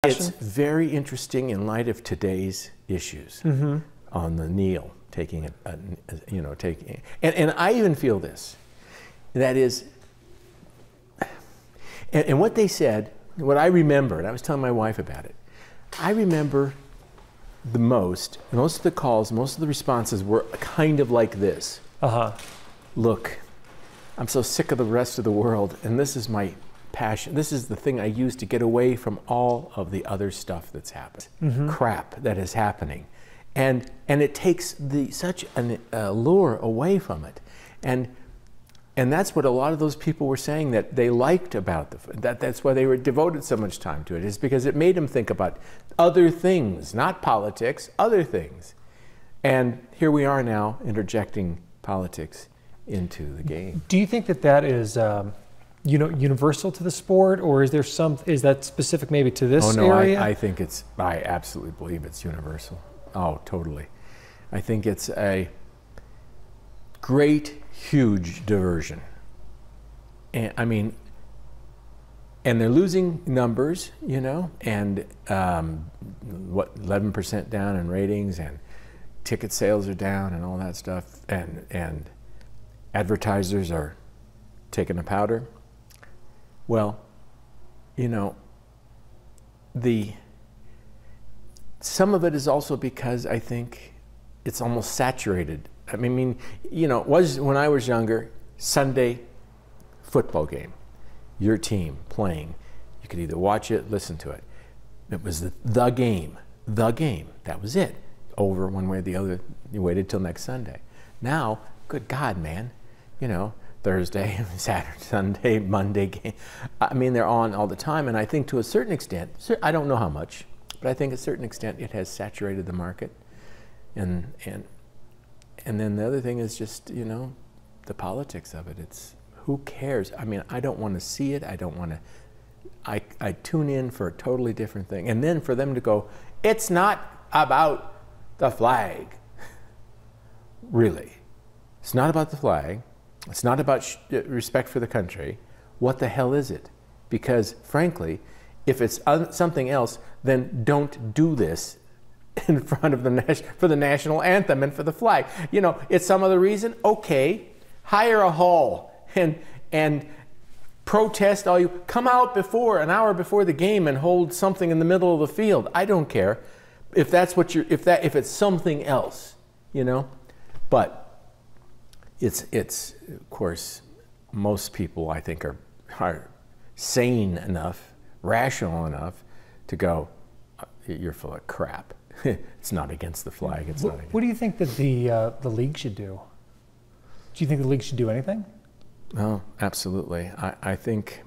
It's very interesting in light of today's issues on the kneel, taking and I even feel this, that is, and what they said, what I remember, and I was telling my wife about it, I remember most of the calls, most of the responses were kind of like this. Look, I'm so sick of the rest of the world, and this is my passion. This is the thing I use to get away from all of the other stuff that's happened, crap that is happening, and it takes such an allure away from it, and that's what a lot of those people were saying that they liked about that's why they were devoted so much time to it, is because it made them think about other things, not politics, other things, and here we are now interjecting politics into the game. Do you think that that is universal to the sport, or is there is that specific maybe to this area? I think I absolutely believe it's universal. Oh, totally. I think it's a great, huge diversion. And I mean, and they're losing numbers, you know, and what, 11% down in ratings, and ticket sales are down and all that stuff, and advertisers are taking a powder. Well, you know, some of it is also because I think it's almost saturated. I mean, you know, it was when I was younger, Sunday football game, your team playing, you could either watch it, listen to it. It was the game, that was it. Over one way or the other, you waited till next Sunday. Now, good God, man, you know, Thursday, Saturday, Sunday, Monday game. I mean, they're on all the time, and I think to a certain extent, I don't know how much, but I think to a certain extent it has saturated the market. And then the other thing is just, you know, the politics of it. It's, who cares? I mean, I don't want to see it. I don't want to, I tune in for a totally different thing. And then for them to go, it's not about the flag. Really. It's not about the flag. It's not about respect for the country. What the hell is it? Because frankly, if it's something else, then don't do this in front of for the national anthem and for the flag. You know, it's some other reason. Okay, hire a hall and protest all you. Come out an hour before the game and hold something in the middle of the field. I don't care if that's what if it's something else, you know, but. It's of course, most people I think are sane enough, rational enough to go, you're full of crap. It's not against the flag. It's not against. What do you think that the league should do? Do you think the league should do anything? Oh, absolutely. I think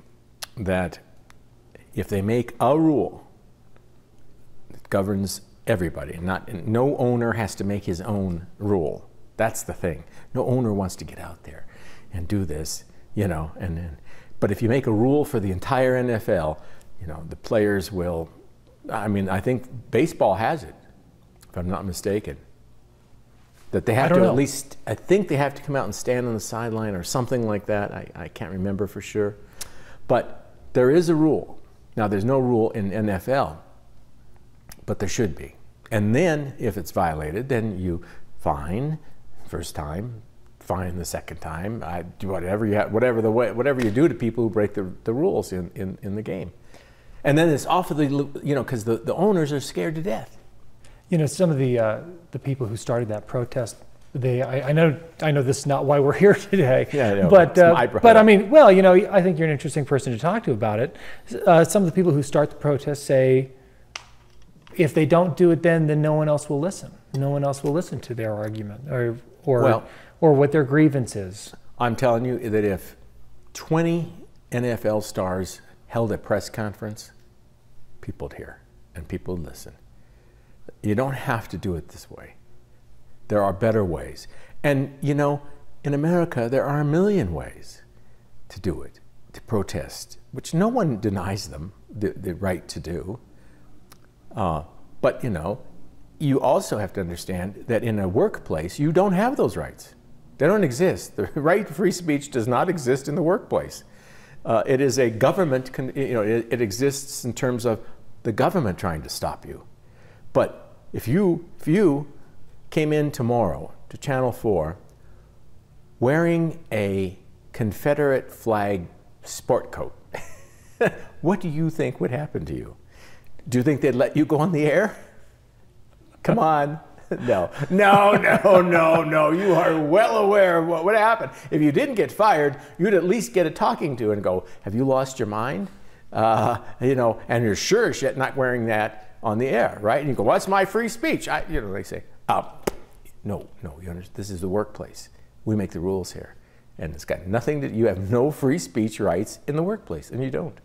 that if they make a rule that governs everybody, no owner has to make his own rule. That's the thing. No owner wants to get out there and do this, you know. But if you make a rule for the entire NFL, you know, the players will. I mean, I think baseball has it, if I'm not mistaken. That they have to at least. I think they have to come out and stand on the sideline or something like that. I can't remember for sure, but there is a rule. Now, there's no rule in NFL, but there should be. And then, if it's violated, then you fine. First time, fine the second time. Whatever you do to people who break the rules in the game, and then it's awfully, you know, because the owners are scared to death. You know, some of the people who started that protest, I know this is not why we're here today. Yeah, I know, but I mean, well, you know, I think you're an interesting person to talk to about it. Some of the people who start the protest say, if they don't do it, then no one else will listen. No one else will listen to their argument or what their grievance is. I'm telling you that if 20 NFL stars held a press conference, people would hear and people would listen. You don't have to do it this way. There are better ways. And, you know, in America, there are a million ways to do it, to protest, which no one denies them the right to do. But, you know, you also have to understand that in a workplace, you don't have those rights. They don't exist. The right to free speech does not exist in the workplace. It is a government, you know, it exists in terms of the government trying to stop you. But if you came in tomorrow to Channel 4 wearing a Confederate flag sport coat, what do you think would happen to you? Do you think they'd let you go on the air? Come on. No. You are well aware of what would happen. If you didn't get fired, you'd at least get a talking to and go, have you lost your mind? You know, and you're sure as shit not wearing that on the air, right? And you go, what's my free speech? You know, they say, no, you understand, this is the workplace. We make the rules here. And it's got nothing you have no free speech rights in the workplace, and you don't.